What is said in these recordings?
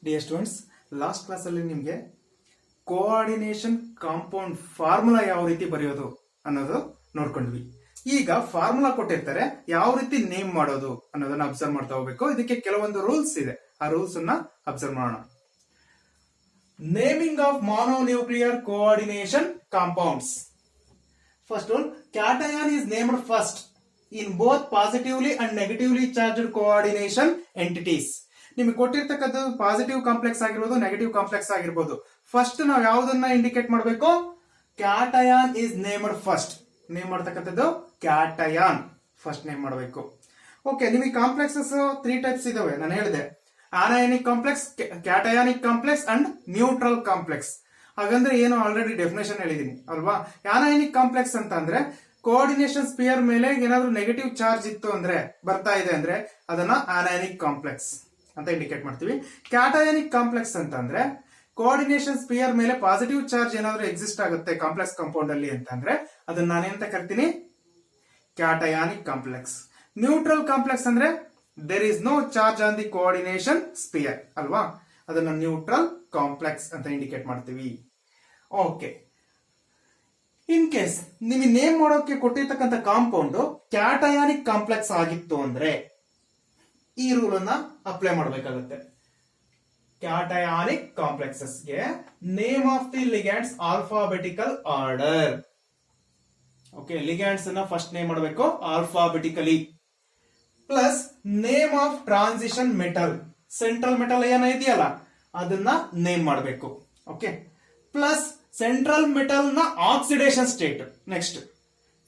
Dear students, last class ಅಲ್ಲಿ ನಿಮಗೆ coordination compound formula ಯಾವ ರೀತಿ ಬರೆಯೋದು ಅನ್ನೋದು ನೋಡ್ಕೊಂಡ್ವಿ. ಈಗ ಫಾರ್ಮುಲಾ ಕೊಟ್ಟಿರ್ತಾರೆ, ಯಾವ ರೀತಿ ನೇಮ್ ಮಾಡೋದು ಅನ್ನೋದನ್ನ ಅಬ್ಸರ್ವ್ ಮಾಡ್ತಾ ಹೋಗ್ಬೇಕು. ಇದಕ್ಕೆ ಕೆಲವೊಂದು ರೂಲ್ಸ್ ಇದೆ, ಆ ರೂಲ್ಸ್ ಅನ್ನ ಅಬ್ಸರ್ವ್ ಮಾಡೋಣ. Naming of mononuclear coordination compounds. First one, cation is named first in both positively and negatively charged coordination entities. ನಿಮಗೆ ಕೊಟ್ಟಿರ್ತಕ್ಕಂಥದ್ದು ಪಾಸಿಟಿವ್ ಕಾಂಪ್ಲೆಕ್ಸ್ ಆಗಿರ್ಬೋದು, ನೆಗೆಟಿವ್ ಕಾಂಪ್ಲೆಕ್ಸ್ ಆಗಿರ್ಬೋದು. ಫಸ್ಟ್ ನಾವು ಯಾವುದನ್ನ ಇಂಡಿಕೇಟ್ ಮಾಡಬೇಕು? Cation is named first. Name ಮಾಡ್ತಕ್ಕಂಥದ್ದು cation first name ಮಾಡಬೇಕು. Okay, ನಿಮಗೆ ಕಾಂಪ್ಲೆಕ್ಸಸ್ 3 ಟೈಪ್ಸ್ ಇದಾವೆ. ನಾನು ಹೇಳಿದೆ anionic complex, cationic complex and neutral complex. ಹಾಗಂದ್ರೆ ಏನು ಆಲ್ರೆಡಿ ಡೆಫಿನೇಷನ್ ಹೇಳಿದೀನಿ ಅಲ್ವಾ. ಆನಯಾನಿಕ್ ಕಾಂಪ್ಲೆಕ್ಸ್ ಅಂತ ಅಂದ್ರೆ ಕೋಆರ್ಡಿನೇಷನ್ ಸ್ಪಿಯರ್ ಮೇಲೆ ಏನಾದ್ರು ನೆಗೆಟಿವ್ ಚಾರ್ಜ್ ಇತ್ತು ಅಂದ್ರೆ, ಬರ್ತಾ ಇದೆ ಅಂದ್ರೆ ಅದನ್ನ ಆನಯಾನಿಕ್ ಕಾಂಪ್ಲೆಕ್ಸ್ ಅಂತ ಇಂಡಿಕೇಟ್ ಮಾಡ್ತೀವಿ. ಕ್ಯಾಟಯಾನಿಕ್ ಕಾಂಪ್ಲೆಕ್ಸ್ ಅಂತ ಅಂದ್ರೆ ಕೋಆರ್ಡಿನೇಷನ್ ಸ್ಪಿಯರ್ ಮೇಲೆ ಪಾಸಿಟಿವ್ ಚಾರ್ಜ್ ಏನಾದ್ರು ಎಕ್ಸಿಸ್ಟ್ ಆಗುತ್ತೆ ಕಾಂಪ್ಲೆಕ್ಸ್ ಕಾಂಪೌಂಡ್ ಅಲ್ಲಿ ಅಂತ ಅಂದ್ರೆ ಅದನ್ನ ನಾನೇಂತ ಕರಿತೀನಿ? Cationic complex. ನ್ಯೂಟ್ರಲ್ ಕಾಂಪ್ಲೆಕ್ಸ್ ಅಂದ್ರೆ there is no charge on the coordination sphere ಅಲ್ವಾ, ಅದನ್ನ ನ್ಯೂಟ್ರಲ್ ಕಾಂಪ್ಲೆಕ್ಸ್ ಅಂತ ಇಂಡಿಕೇಟ್ ಮಾಡ್ತೀವಿ. ಓಕೆ, ಇನ್ ಕೇಸ್ ನಿಮಗೆ ನೇಮ್ ಮಾಡೋಕೆ ಕೊಟ್ಟಿರ್ತಕ್ಕಂಥ ಕಾಂಪೌಂಡ್ ಕ್ಯಾಟಯಾನಿಕ್ ಕಾಂಪ್ಲೆಕ್ಸ್ ಆಗಿತ್ತು ಅಂದ್ರೆ ಈ ರೂಲ್ ಅನ್ನ ಅಪ್ಲೈ ಮಾಡಬೇಕಾಗುತ್ತೆ. ಕ್ಯಾಟಯಾನಿಕ್ ಕಾಂಪ್ಲೆಕ್ಸಸ್ ಗೆ name of the ligands alphabetical order. Okay, ligands ಅನ್ನ ಫಸ್ಟ್ ನೇಮ್ ಮಾಡಬೇಕು alphabetically. Plus name of transition metal, central metal ಏನಿದೆಯಲ್ಲ ಅದನ್ನ ನೇಮ್ ಮಾಡಬೇಕು. ಓಕೆ, ಪ್ಲಸ್ ಸೆಂಟ್ರಲ್ ಮೆಟಲ್ ನ oxidation state. Next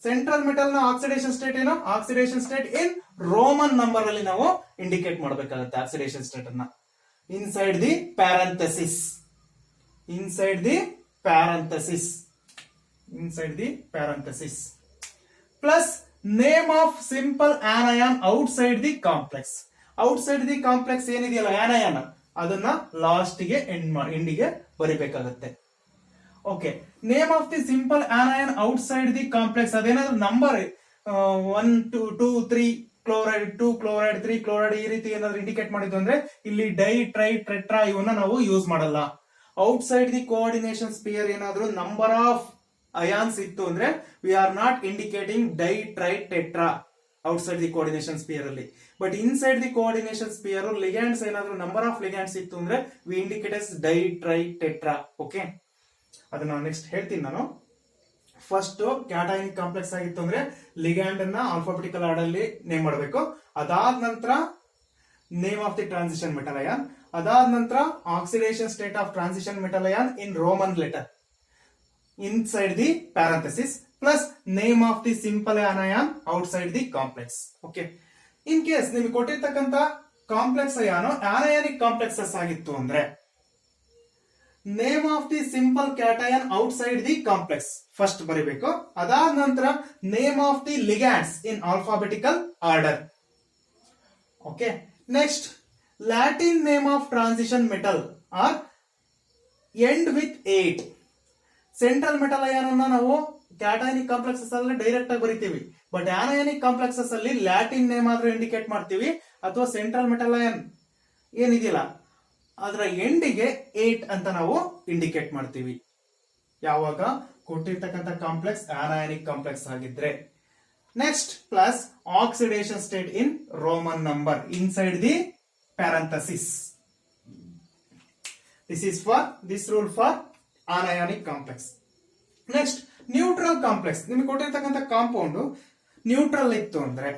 central metal ನ ಆಕ್ಸಿಡೇಷನ್ ಸ್ಟೇಟ್ ಏನು? Oxidation state in Roman number ಅಲ್ಲಿ ನಾವು ಇಂಡಿಕೇಟ್ ಮಾಡಬೇಕಾಗುತ್ತೆ ಆಕ್ಸಿಡೇಷನ್ ಸ್ಟೇಟ್ ಅನ್ನ. Inside the parenthesis, inside the parenthesis, inside the parenthesis. Plus name of simple anion outside the complex. Outside the complex ಏನಿದೆಯಲ್ಲ anion, ಅದನ್ನ last ಗೆ ಎಂಡಿಗೆ ಬರಿಬೇಕಾಗುತ್ತೆ. Okay, name of the simple anion outside the complex ಅದೇನಾದ್ರು number 1 2 3 chloride 2 chloride 3 chloride ಈ ರೀತಿ ಏನಾದ್ರು indicate ಮಾಡಿದ್ದು ಅಂದ್ರೆ ಇಲ್ಲಿ ಡೈ ಟ್ರೈ ಟ್ರೆಟ್ರಾ ಇವನ್ನ ನಾವು ಯೂಸ್ ಮಾಡಲ್ಲ. ಔಟ್ಸೈಡ್ ದಿ ಕೋಆರ್ಡಿನೇಷನ್ ಸ್ಪಿಯರ್ ಏನಾದ್ರು ನಂಬರ್ ಆಫ್ ಅಯಾನ್ಸ್ ಇತ್ತು ಅಂದ್ರೆ we are not indicating di tri tetra outside the coordination sphere ಅಲ್ಲಿ. But inside the coordination sphere ligands ಏನಾದ್ರು ನಂಬರ್ ಆಫ್ ಲಿಗ್ಯಾಂಡ್ಸ್ ಇತ್ತು ಅಂದ್ರೆ we indicate as di tri tetra. Okay, ಅದನ್ನ next ಹೇಳ್ತೀನಿ ನಾನು. First ಕ್ಯಾಟಯಾನಿಕ್ complex ಆಗಿತ್ತು ಅಂದ್ರೆ ಲಿಗ್ಯಾಂಡ್ ಅನ್ನ ಆಲ್ಫಾಬೆಟಿಕಲ್ ಆರ್ಡರ್ ಅಲ್ಲಿ ನೇಮ್ ಮಾಡಬೇಕು. ಅದಾದ ನಂತರ name of the transition metal ion, ಅದಾದ ನಂತರ oxidation state of transition metal ion in Roman letter inside the parenthesis, plus name of the simple anion outside the complex. Okay, in case ನಿಮಗೆ ಕೊಟ್ಟಿರ್ತಕ್ಕಂತ complex ion anionic complexes ಆಗಿತ್ತು ಅಂದ್ರೆ name of the simple cation outside the complex first ಬರಿಬೇಕು. ಅದಾದ ನಂತರ name of the ligands in alphabetical order. Okay, next Latin name of transition metal are end with 8. Central metal ion ಅನ್ನ ನಾವು cationic complexes ಅಲ್ಲಿ direct ಆಗಿ ಬರಿತೀವಿ. But anionic complexes ಅಲ್ಲಿ Latin name ಆದ್ರೂ ಇಂಡಿಕೇಟ್ ಮಾಡ್ತೀವಿ, ಅಥವಾ ಸೆಂಟ್ರಲ್ ಮೆಟಲ್ ಅಯಾನ್ ಏನಿದೆಯಲ್ಲ ಅದರ ಎಂಡಿಗೆ 8 ಅಂತ ನಾವು ಇಂಡಿಕೇಟ್ ಮಾಡ್ತೀವಿ. ಯಾವಾಗ ಕೊಟ್ಟಿರ್ತಕ್ಕಂಥ ಕಾಂಪ್ಲೆಕ್ಸ್ ಆನಯಾನಿಕ್ ಕಾಂಪ್ಲೆಕ್ಸ್ ಆಗಿದ್ರೆ. Next plus oxidation state in Roman number inside the parenthesis. This is for this rule for anionic complex. Next neutral complex. ನಿಮಗೆ ಕೊಟ್ಟಿರ್ತಕ್ಕಂಥ ಕಾಂಪೌಂಡ್ ನ್ಯೂಟ್ರಲ್ ಇತ್ತು ಅಂದ್ರೆ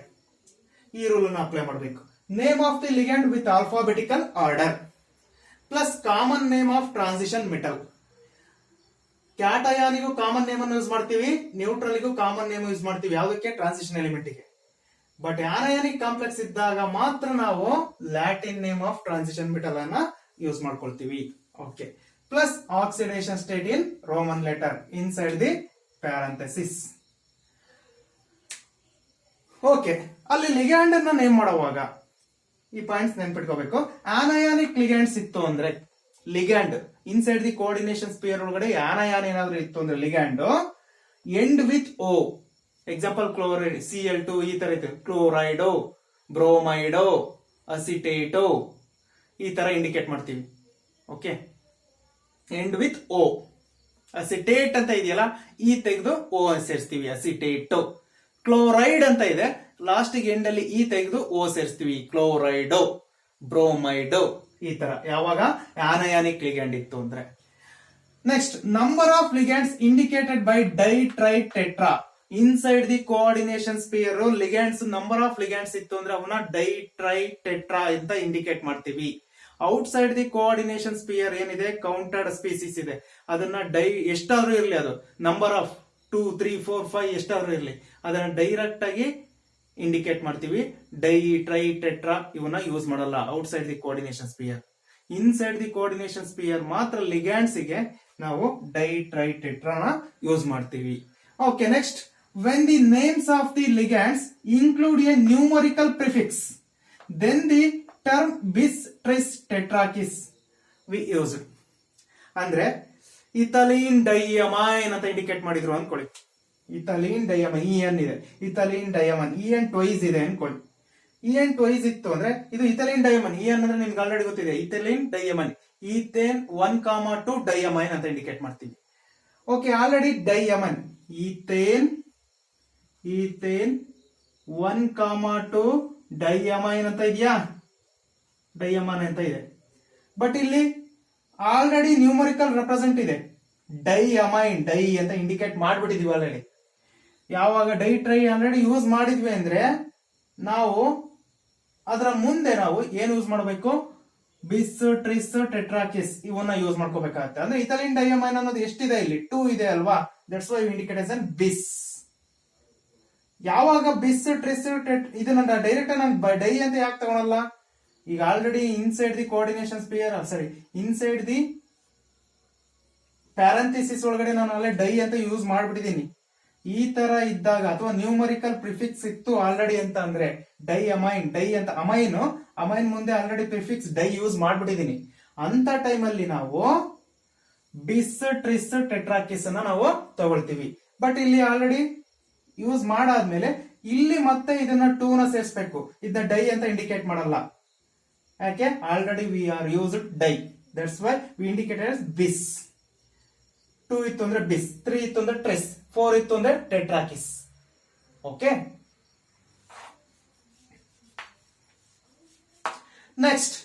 ಈ ರೂಲ್ ಅನ್ನು ಅಪ್ಲೈ ಮಾಡಬೇಕು. Name of the ligand with alphabetical order plus common name of transition metal. ಕ್ಯಾಟಯಾನಿಗೂ common name ಅನ್ನು use ಮಾಡ್ತೀವಿ, ನ್ಯೂಟ್ರಲ್ಗೂ ಕಾಮನ್ ನೇಮ್ ಯೂಸ್ ಮಾಡ್ತೀವಿ. ಯಾವುದಕ್ಕೆ? ಟ್ರಾನ್ಸಿಷನ್ ಎಲಿಮೆಂಟ್ ಗೆ. ಬಟ್ ಆನಯಾನಿಕ್ ಕಾಂಪ್ಲೆಕ್ಸ್ ಇದ್ದಾಗ ಮಾತ್ರ ನಾವು Latin name of transition metal ಅನ್ನ ಯೂಸ್ ಮಾಡ್ಕೊಳ್ತೀವಿ. Okay, plus oxidation state in Roman letter inside the parenthesis. Okay, ಅಲ್ಲಿ ಲಿಗ್ಯಾಂಡ್ ಅನ್ನ ನೇಮ್ ಮಾಡುವಾಗ ಈ ಪಾಯಿಂಟ್ಸ್ ನೆನ್ಪಿಟ್ಕೋಬೇಕು. ಆನಯಾನಿಕ್ ಲಿಗ್ಯಾಂಡ್ಸ್ ಇತ್ತು ಅಂದ್ರೆ ligand inside the coordination sphere ಒಳಗಡೆ ಆನಯಾನ್ ಏನಾದ್ರು ಇತ್ತು ಅಂದ್ರೆ ligand end with O. Example chloride Cl2 ಈ ತರ ಇತ್ತು, ಕ್ಲೋರೈಡೋ, ಬ್ರೋಮೈಡೋ, ಅಸಿಟೇಟೋ ಈ ತರ ಇಂಡಿಕೇಟ್ ಮಾಡ್ತೀವಿ. Okay, end with O. Acetate ಅಂತ ಇದೆಯಲ್ಲ, ಈ ತೆಗೆದು ಓ ಸೇರಿಸ್ತೀವಿ, ಅಸಿಟೇಟೋ. ಕ್ಲೋರೈಡ್ ಅಂತ ಇದೆ, ಲಾಸ್ಟಿಗೆ ಎಂಡ್ ಅಲ್ಲಿ ಈ ತೆಗೆದು ಓ ಸೇರಿಸ್ತೀವಿ, ಕ್ಲೋರೈಡೋ, ಬ್ರೋಮೈಡೋ. ಈ ತರ ಯಾವಾಗ ಆನಯಾನಿಕ್ ಲಿಗ್ಯಾಂಡ್ ಇತ್ತು ಅಂದ್ರೆ. Next, number of ligands indicated by di tri tetra inside the coordination sphere. Ligands number of ligands ಇತ್ತು ಅಂದ್ರೆ ಅವನ್ನ ಡೈ ಟ್ರೈ ಟೆಟ್ರಾ ಅಂತ ಇಂಡಿಕೇಟ್ ಮಾಡ್ತೀವಿ. ಔಟ್ಸೈಡ್ ದಿ ಕೋಆರ್ಡಿನೇಷನ್ ಸ್ಪಿಯರ್ ಏನಿದೆ, ಕೌಂಟರ್ಡ್ ಸ್ಪೀಸೀಸ್ ಇದೆ, ಅದನ್ನ ಎಷ್ಟಾದ್ರೂ ಇರಲಿ, ಅದು ನಂಬರ್ ಆಫ್ 2, 3, 4, 5 ಎಷ್ಟಾದ್ರೂ ಇರಲಿ, ಅದನ್ನ ಡೈರೆಕ್ಟ್ ಆಗಿ ಇಂಡಿಕೇಟ್ ಮಾಡ್ತೀವಿ. ಡೈ ಟ್ರೈ ಟೆಟ್ರಾ ಇವನ್ನ ಯೂಸ್ ಮಾಡಲ್ಲ outside the coordination sphere. Inside the coordination sphere ಮಾತ್ರ ಲಿಗ್ಯಾಂಡ್ಸ್ ಗೆ ನಾವು ಡೈ ಟ್ರೈ ಟೆಟ್ರಾನ ಯೂಸ್ ಮಾಡ್ತೀವಿ. Okay, next, when the names of the ligands include a numerical prefix, then the term bis tris tetrakis we use. ಅಂದ್ರೆ ethylene ಡೈಯಮೈನ್ ಅಂತ indicate ಮಾಡಿದ್ರು ಅನ್ಕೊಳ್ಳಿ. Ethylene ಡೈಯಮೈನ್, EN ಇದೆ, ಇಥಲೀನ್ ಡೈಯಮೈನ್, ಇಎನ್ ಟ್ವೈಸ್ ಇದೆ ಅನ್ಕೊಳ್ಳಿ. ಇಎನ್ ಟ್ವೈಸ್ ಇತ್ತು ಅಂದ್ರೆ ಇದು ಇಥಲೀನ್ ಡೈಯಮೈನ್. ಇಎನ್ ಅಂದ್ರೆ ನಿಮ್ಗೆ ಆಲ್ರೆಡಿ ಗೊತ್ತಿದೆ, ಇಥಲೀನ್ ಡೈಯಮೈನ್. ಈಥೇನ್ 1,2 ಡೈಯಮೈನ್ ಅಂತ ಇಂಡಿಕೇಟ್ ಮಾಡ್ತೀವಿ. ಓಕೆ, ಆಲ್ರೆಡಿ ಡೈಯಮೈನ್, ಈಥೇನ್ 1,2 ಡೈಯಮೈನ್ ಅಂತ ಇದೆಯಾ, ಡೈಯಮೈನ್ ಅಂತ ಇದೆ. ಬಟ್ ಇಲ್ಲಿ ಆಲ್ರೆಡಿ ನ್ಯೂಮರಿಕಲ್ ರೆಪ್ರೆಸೆಂಟ್ ಇದೆ, ಡೈಯಮೈನ್, ಡೈ ಅಂತ ಇಂಡಿಕೇಟ್ ಮಾಡ್ಬಿಟ್ಟಿದೀವಿ ಆಲ್ರೆಡಿ. ಯಾವಾಗ ಡೈ ಟ್ರೈ ಆಲ್ರೆಡಿ ಯೂಸ್ ಮಾಡಿದ್ವಿ ಅಂದ್ರೆ ನಾವು ಅದರ ಮುಂದೆ ನಾವು ಏನ್ ಯೂಸ್ ಮಾಡಬೇಕು, ಬಿಸ್ ಟ್ರಿಸ್ ಟೆಟ್ರಾಕಿಸ್ ಇವನ್ನ ಯೂಸ್ ಮಾಡ್ಕೋಬೇಕಾಗತ್ತೆ. ಅಂದ್ರೆ ಇಥಲೀನ್ ಡೈಯಮೈನ್ ಅನ್ನೋದು ಎಷ್ಟಿದೆ, ಇಲ್ಲಿ 2 ಇದೆ ಅಲ್ವಾ, that's why indicate as N ಬಿಸ್. ಯಾವಾಗ ಬಿಸ್ ಟ್ರಿಸ್ ಇದನ್ನ ಡೈರೆಕ್ಟ್ ನಾನು ಡೈ ಅಂತ ಯಾಕೆ ತಗೊಳಲ್ಲ, ಈಗ already inside the coordination sphere, sorry inside the parenthesis ಒಳಗಡೆ ನಾನು ಅಲ್ಲೇ ಡೈ ಅಂತ ಯೂಸ್ ಮಾಡ್ಬಿಟ್ಟಿದ್ದೀನಿ. ಈ ತರ ಇದ್ದಾಗ ಅಥವಾ ನ್ಯೂಮರಿಕಲ್ ಪ್ರಿಫಿಕ್ಸ್ ಇತ್ತು ಆಲ್ರೆಡಿ ಅಂತ ಅಂದ್ರೆ ಡೈಯಮೈನ್, ಡೈ ಅಂತ ಅಮೈನ್ ಮುಂದೆ ಆಲ್ರೆಡಿ ಪ್ರಿಫಿಕ್ಸ್ ಡೈ ಯೂಸ್ ಮಾಡ್ಬಿಟ್ಟಿದ್ದೀನಿ. ಅಂತ ಟೈಮಲ್ಲಿ ನಾವು ಬಿಸ್ ಟ್ರಿಸ್ ಟೆಟ್ರಾಕಿಸ್ ಅನ್ನ ನಾವು ತಗೊಳ್ತೀವಿ. ಬಟ್ ಇಲ್ಲಿ ಆಲ್ರೆಡಿ ಯೂಸ್ ಮಾಡಾದ್ಮೇಲೆ ಇಲ್ಲಿ ಮತ್ತೆ ಇದನ್ನ 2 ನ ಸೇರಿಸಬೇಕು, ಇದನ್ನ ಡೈ ಅಂತ ಇಂಡಿಕೇಟ್ ಮಾಡಲ್ಲ. ಯಾಕೆ, already we are used di, that's why we indicated as bis. 2 ಇತ್ತು ಅಂದ್ರೆ ಬಿಸ್, 3 ಇತ್ತು ಅಂದ್ರೆ ಟ್ರಿಸ್, 4 ಇತ್ತು ಅಂದ್ರೆ tetrakis. Okay, next,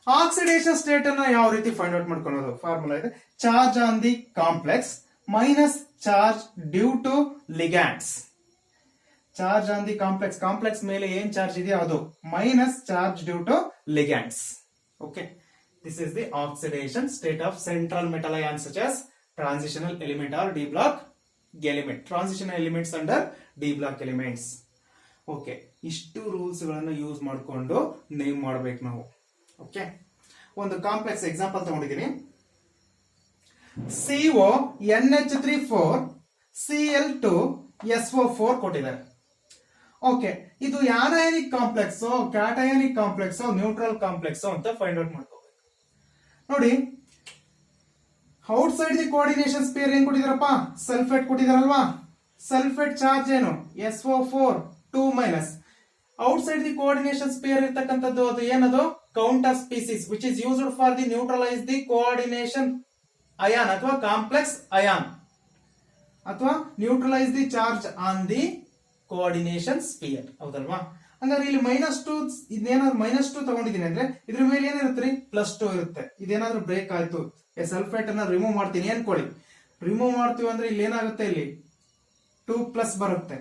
oxidation state ಅನ್ನ ಯಾವ ರೀತಿ ಫೈಂಡ್ ಔಟ್ ಮಾಡ್ಕೊಳ್ಳೋದು, ಫಾರ್ಮುಲಾ ಇದೆ. Charge on the complex minus charge due to ligands. Charge on the complex, complex ಮೇಲೆ ಏನ್ ಚಾರ್ಜ್ ಇದೆಯೋ ಅದು, minus charge due to ligands. Okay, this is the oxidation state of central metal ions such as transitional element or d block element. Transitional elements under d block elements. Okay, ಇಷ್ಟು rules ಗಳನ್ನು use ಮಾಡಿಕೊಂಡು name ಮಾಡಬೇಕು ನಾವು. Okay, ಒಂದು complex example ತಗೊಂಡಿದ್ದೀನಿ. CO NH34 Cl2 SO4 ಕೊಟ್ಟಿದ್ದಾರೆ. Okay, ಇದು anionic complex, cationic complex, neutral complex ಅಂತ ಫೈಂಡ್ ಔಟ್ ಮಾಡ್ಕೋಬೇಕು. ನೋಡಿ, ಔಟ್ಸೈಡ್ ದಿ ಕೋಆರ್ಡಿನೇಷನ್ ಸ್ಪಿಯರ್ ಏನ್ ಕೊಟ್ಟಿದಾರಪ್ಪ, ಸಲ್ಫೇಟ್ ಕೊಟ್ಟಿದಾರಲ್ವಾ. ಸಲ್ಫೇಟ್ ಚಾರ್ಜ್ ಏನು, SO4 2-. Outside the coordination spear ಇರ್ತಕ್ಕಂಥದ್ದು ಅದು ಏನದು, counter species which is used for the neutralize the coordination ion ಅಥವಾ ಕಾಂಪ್ಲೆಕ್ಸ್ ಅಯಾನ್ ಅಥವಾ neutralize the charge on the coordination sphere. ಹೌದಲ್ವಾ, ಹಂಗಾದ್ರೆ ಇಲ್ಲಿ -2 ಇದೇನಾದ್ರು -2 ತಗೊಂಡಿದ್ದೀನಿ ಅಂದ್ರೆ ಇದ್ರ ಮೇಲೆ ಏನಿರುತ್ತೆ, +2 ಇರುತ್ತೆ. ಇದೇನಾದ್ರೂ ಬ್ರೇಕ್ ಆಯ್ತು, ಸಲ್ಫೇಟ್ ಅನ್ನ ರಿಮೂವ್ ಮಾಡ್ತೀನಿ ಅನ್ಕೊಳ್ಳಿ. ರಿಮೂವ್ ಮಾಡ್ತೀವಿ ಅಂದ್ರೆ ಇಲ್ಲಿ ಏನಾಗುತ್ತೆ, ಇಲ್ಲಿ 2+ ಬರುತ್ತೆ.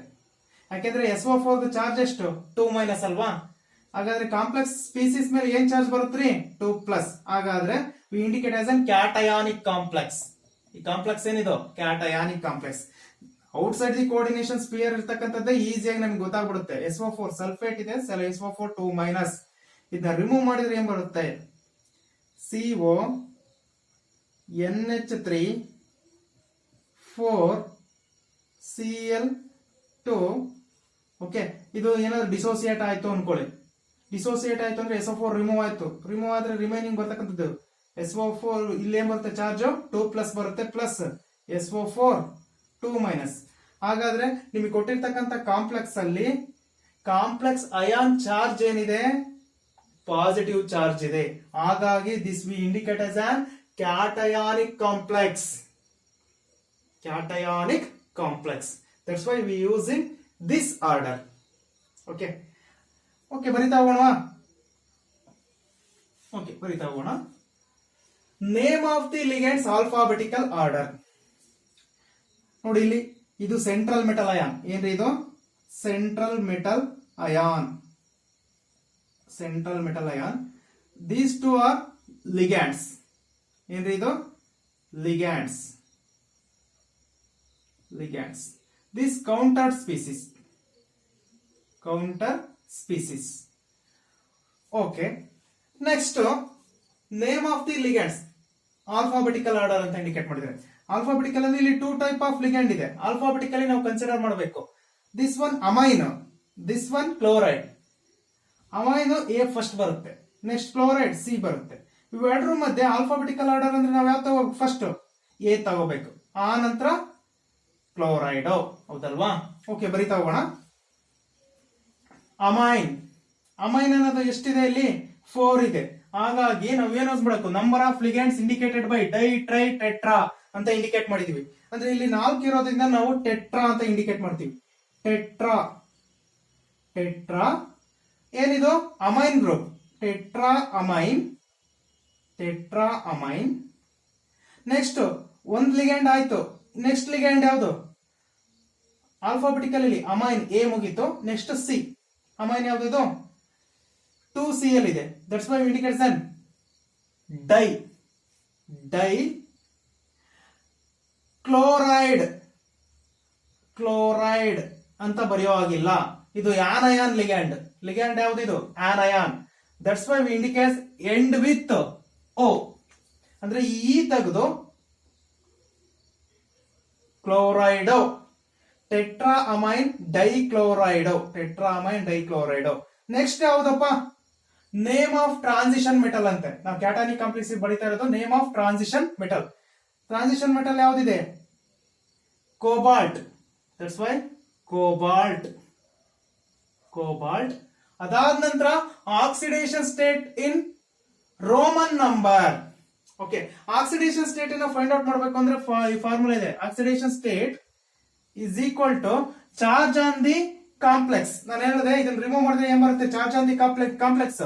ಯಾಕೆಂದ್ರೆ SO4 ಚಾರ್ಜ್ ಎಷ್ಟು, 2- ಅಲ್ವಾ. ಹಾಗಾದ್ರೆ ಕಾಂಪ್ಲೆಕ್ಸ್ ಸ್ಪೀಸೀಸ್ ಮೇಲೆ ಏನ್ ಚಾರ್ಜ್ ಬರುತ್ತೆ, 2+. ಹಾಗಾದ್ರೆ we indicate as an cationic complex. ಈ ಕಾಂಪ್ಲೆಕ್ಸ್ ಏನಿದು, cationic complex. Outside the coordination sphere ಇರ್ತಕ್ಕಂಥದ್ದೇ ಈಸಿಯಾಗಿ ನಮ್ಗೆ ಗೊತ್ತಾಗ್ಬಿಡುತ್ತೆ. SO4 ಸಲ್ಫೇಟ್ ಇದೆ, SO4 2-. ಇದನ್ನ ರಿಮೂವ್ ಮಾಡಿದ್ರೆ ಏನ್ ಬರುತ್ತೆ, CO NH3 4 Cl2. ಓಕೆ, ಇದು ಏನಾದ್ರು ಡಿಸೋಸಿಯೇಟ್ ಆಯ್ತು ಅನ್ಕೊಳ್ಳಿ. ಡಿಸೋಸಿಯೇಟ್ ಆಯ್ತು ಅಂದ್ರೆ SO4 ರಿಮೂವ್ ಆಯ್ತು. ರಿಮೂವ್ ಆದ್ರೆ ರಿಮೈನಿಂಗ್ ಬರ್ತಕ್ಕಂಥದ್ದು SO4 ಇಲ್ಲಿ ಏನ್ ಬರುತ್ತೆ, ಚಾರ್ಜ್ 2+ ಬರುತ್ತೆ, ಪ್ಲಸ್ SO4 2-. ಹಾಗಾದ್ರೆ ನಿಮಗೆ ಕೊಟ್ಟಿರ್ತಕ್ಕಂಥ ಕಾಂಪ್ಲೆಕ್ಸ್ ಅಲ್ಲಿ ಕಾಂಪ್ಲೆಕ್ಸ್ ಅಯಾನ್ ಚಾರ್ಜ್ ಏನಿದೆ ಪಾಸಿಟಿವ್ ಚಾರ್ಜ್ ಇದೆ. ಹಾಗಾಗಿ this we indicate as an cationic complex. Cationic complex. That's why we using this order. Okay okay, ಬರಿತಾ ಹೋಗೋಣ. ಓಕೆ, ಬರಿತಾ ಹೋಗೋಣ. Name of the ligands alphabetical order. ನೋಡಿ ಇಲ್ಲಿ ಇದು ಸೆಂಟ್ರಲ್ ಮೆಟಲ್ ಅಯಾನ್. ಏನ್ರಿ ಇದು? Central metal ion. Central metal ion. These two are ligands. ಏನ್ರಿ ಇದು? Ligands. Ligands. This counter species. Counter species. Okay, next name of the ligands alphabetical order ಅಂತ indicate ಮಾಡಿದ್ರೆ. Alphabetical ಅಂದ್ರೆ ಇಲ್ಲಿ 2 ಟೈಪ್ ಆಫ್ ಲಿಗ್ಯಾಂಡ್ ಇದೆ. Alphabetically ನಾವು consider ಮಾಡಬೇಕು. This one amine, this one chloride. Amine A first ಬರುತ್ತೆ, next chloride C ಬರುತ್ತೆ. ಇವೆರಡರ ಮಧ್ಯೆ ಆಲ್ಫಾಬೆಟಿಕಲ್ ಆರ್ಡರ್ ಅಂದ್ರೆ ನಾವು ಯಾವ ತಗೋಬೇಕು? ಫಸ್ಟ್ ಎ ತಗೋಬೇಕು, ಆ ನಂತರ ಕ್ಲೋರೈಡ್. ಹೌದಲ್ವಾ? ಓಕೆ, ಬರಿತಾ ಹೋಗೋಣ. ಅಮೈನ್. ಅಮೈನ್ ಅನ್ನೋದು ಎಷ್ಟಿದೆ ಇಲ್ಲಿ? 4 ಇದೆ. ಹಾಗಾಗಿ ನಾವು ಏನ್ ಓದ್ಬೇಕು? Number of ligands indicated by di, tri, tetra ಅಂತ ಇಂಡಿಕೇಟ್ ಮಾಡಿದೀವಿ. ಅಂದ್ರೆ ಇಲ್ಲಿ 4 ಇರೋದ್ರಿಂದ ನಾವು ಟೆಟ್ರಾ ಅಂತ ಇಂಡಿಕೇಟ್ ಮಾಡ್ತೀವಿ. ಟೆಟ್ರಾ. ಟೆಟ್ರಾ ಏನಿದು? Amine group. Tetra amine. Tetra amine. Next ಒಂದ್ ಲಿಗ್ಯಾಂಡ್ ಆಯ್ತು. ನೆಕ್ಸ್ಟ್ ಲಿಗ್ಯಾಂಡ್ ಯಾವುದು? ಆಲ್ಫಾಬೆಟಿಕಲ್ ಇಲ್ಲಿ ಅಮೈನ್ ಎ ಮುಗೀತು. Next C. ಅಮೈನ್ ಯಾವುದು? ಇದು 2Cl ಇದೆ. That's why indicates an di. Di chloride. Chloride ಅಂತ ಬರೆಯೋ ಆಗಿಲ್ಲ. ಇದು ಆನಯಾನ್ ಲಿಗ್ಯಾಂಡ್. ಲಿಗ್ಯಾಂಡ್ ಯಾವುದು? ಇದು anion. That's why we indicates end with O. ಅಂದ್ರೆ ಈ ತೆಗೆದು chlorido. Tetra amine dichlorido. Tetra amine dichlorido. Next ಯಾವ್ದಪ್ಪ? ನೇಮ್ ಆಫ್ ಟ್ರಾನ್ಸಿಷನ್ ಮೆಟಲ್ ಅಂತೆ. ನಾವು ಕ್ಯಾಟಾನಿಕ್ ಕಾಂಪ್ಲೆಕ್ಸ್ ಬರೀತಾ ಇರೋದು name of transition metal. Transition metal ಯಾವ್ದಿದೆ? Cobalt. That's why cobalt. Cobalt. ಅದಾದ ನಂತರ oxidation state in Roman number. Okay, oxidation state ಅನ್ನು find out ಮಾಡಬೇಕು ಅಂದ್ರೆ ಈ ಫಾರ್ಮುಲಾ ಇದೆ. Oxidation state is equal to charge on the complex. ನಾನು ಹೇಳಿದೆ ಇದನ್ನ ರಿಮೂವ್ ಮಾಡಿದ್ರೆ ಏನ್ ಬರುತ್ತೆ? ಚಾರ್ಜ್ ಆನ್ ದಿ ಕಾಂಪ್ಲೆಕ್ಸ್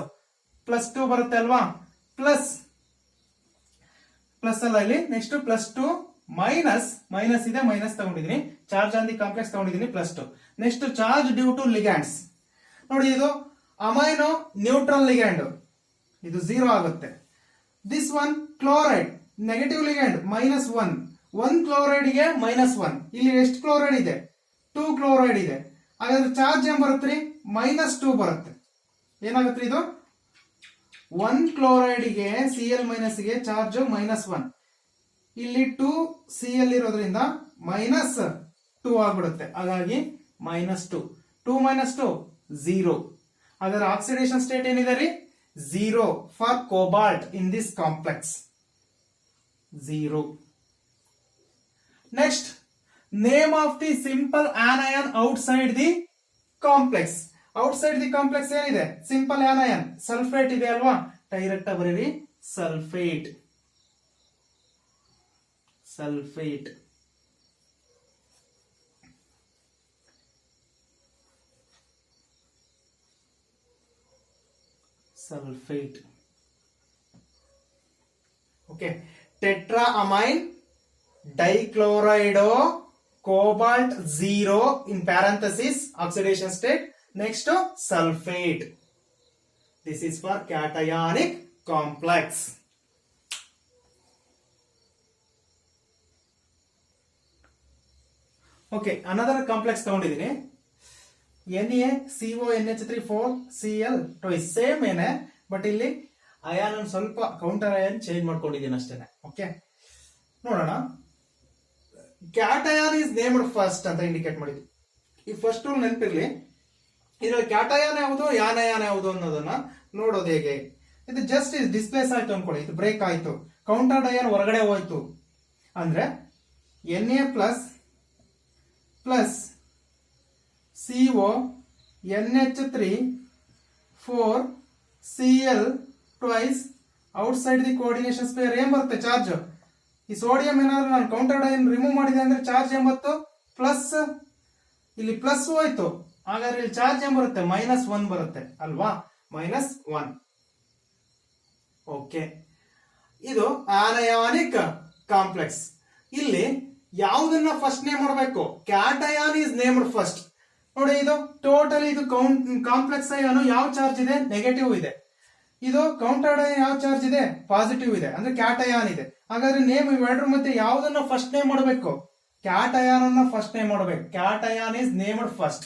+2 ಬರುತ್ತೆ ಅಲ್ವಾ? ಪ್ಲಸ್ ಅಲ್ಲ ಇಲ್ಲಿ. ನೆಕ್ಸ್ಟ್ +2 ಮೈನಸ್ ಇದೆ, ಮೈನಸ್ ತಗೊಂಡಿದ್ದೀನಿ. ಚಾರ್ಜ್ ಆನ್ ದಿ ಕಾಂಪ್ಲೆಕ್ಸ್ ತಗೊಂಡಿದ್ದೀನಿ +2. Next charge due to ligands. ನೋಡಿ ಇದು ಅಮೈನೋ ನ್ಯೂಟ್ರಲ್ ಲಿಗ್ಯಾಂಡ್, ಇದು 0 ಆಗುತ್ತೆ. This one chloride negative ligand -1. 1 chloride ಗೆ -1. ಇಲ್ಲಿ ಎಷ್ಟು ಕ್ಲೋರೈಡ್ ಇದೆ? 2 ಕ್ಲೋರೈಡ್ ಇದೆ. ಹಾಗಾದ್ರೆ ಚಾರ್ಜ್ ಏನ್ ಬರುತ್ತೆ? -2 ಬರುತ್ತೆ. ಏನಾಗುತ್ತೆ ಇದು? 1 ಕ್ಲೋರೈಡ್ ಗೆ Cl- ಗೆ ಚಾರ್ಜ್ -1. ಇಲ್ಲಿ 2Cl ಇರೋದ್ರಿಂದ -2 ಆಗ್ಬಿಡುತ್ತೆ. ಹಾಗಾಗಿ -2. 2 - 2 0. ಹಾಗಾದ್ರೆ ಆಕ್ಸಿಡೇಷನ್ ಸ್ಟೇಟ್ ಏನಿದೆ ರೀ? 0 for cobalt in this complex. 0. Next name of the simple anion outside the complex. Outside the complex ಏನಿದೆ? ಸಿಂಪಲ್ ಆನಯಾನ್ ಸಲ್ಫೇಟ್ ಇದೆ ಅಲ್ವಾ? ಡೈರೆಕ್ಟ್ ಬರೀರಿ sulphate. Sulphate. Sulphate. Okay, tetra amine dichlorido cobalt 0 in parenthesis oxidation state. Next sulfate. This is for cationic complex. Okay, another complex ತಗೊಂಡಿದ್ದೀನಿ. NaCO4Cl twice same ಏನೇ, but ಇಲ್ಲಿ ion ಸ್ವಲ್ಪ counter ion change ಮಾಡ್ಕೊಂಡಿದ್ದೀನಿ ಅಷ್ಟೇನೆ. Okay, ನೋಡೋಣ. Cation is named first ಅಂತ indicate ಮಾಡಿದ್ವಿ. ಈ ಫಸ್ಟ್ ರೂಲ್ ನೆನಪಿರ್ಲಿ. ಇದ್ರಲ್ಲಿ ಕ್ಯಾಟಯಾನ್ ಯಾವುದು, ಯಾನಯಾನ ಯಾವುದು ಅನ್ನೋದನ್ನ ನೋಡೋದು ಹೇಗೆ? ಇದು ಜಸ್ಟ್ ಡಿಸ್ಪ್ಲೇಸ್ ಆಯ್ತು ಅನ್ಕೊಳ್ಳಿ, ಇದು ಬ್ರೇಕ್ ಆಯ್ತು, ಕೌಂಟರ್ ಅಯಾನ್ ಹೊರಗಡೆ ಹೋಯ್ತು ಅಂದ್ರೆ Na plus CO NH3 4 Cl twice outside the coordination sphere ಏನ್ ಬರುತ್ತೆ ಚಾರ್ಜ್. ಈ ಸೋಡಿಯಂ ಏನಾದ್ರು ನಾನು ಕೌಂಟರ್ ಅಯಾನ್ ರಿಮೂವ್ ಮಾಡಿದೆ ಅಂದ್ರೆ ಚಾರ್ಜ್ ಏನ್ ಬಂತು ಪ್ಲಸ್, ಇಲ್ಲಿ ಪ್ಲಸ್ ಹೋಯ್ತು, ಹಾಗಾದ್ರೆ ಇಲ್ಲಿ ಚಾರ್ಜ್ ಏನ್ ಬರುತ್ತೆ -1 ಬರುತ್ತೆ ಅಲ್ವಾ, -1. ಓಕೆ, ಇದು ಆನಯಾನಿಕ್ ಕಾಂಪ್ಲೆಕ್ಸ್. ಇಲ್ಲಿ ಯಾವುದನ್ನ ಫಸ್ಟ್ ನೇಮ್ ಮಾಡಬೇಕು, ಕ್ಯಾಟಯಾನ್ ಇಸ್ ನೇಮ್ಡ್ ಫಸ್ಟ್. ನೋಡಿ ಇದು ಟೋಟಲಿ ಇದು ಕಾಂಪ್ಲೆಕ್ಸ್ ಅಯಾನು ಯಾವ ಚಾರ್ಜ್ ಇದೆ, ನೆಗೆಟಿವ್ ಇದೆ. ಇದು ಕೌಂಟರ್ಡ್ ಅಯಾನ್ ಯಾವ ಚಾರ್ಜ್ ಇದೆ, ಪಾಸಿಟಿವ್ ಇದೆ, ಅಂದ್ರೆ ಕ್ಯಾಟಯಾನ್ ಇದೆ. ಹಾಗಾದ್ರೆ ನೇಮ್ ಇವೆರಡರ ಮಧ್ಯೆ ಯಾವುದನ್ನ ಫಸ್ಟ್ ನೇಮ್ ಮಾಡಬೇಕು, ಕ್ಯಾಟಯಾನ್ ಅನ್ನ ಫಸ್ಟ್ ನೇಮ್ ಮಾಡಬೇಕು. Cation is named first.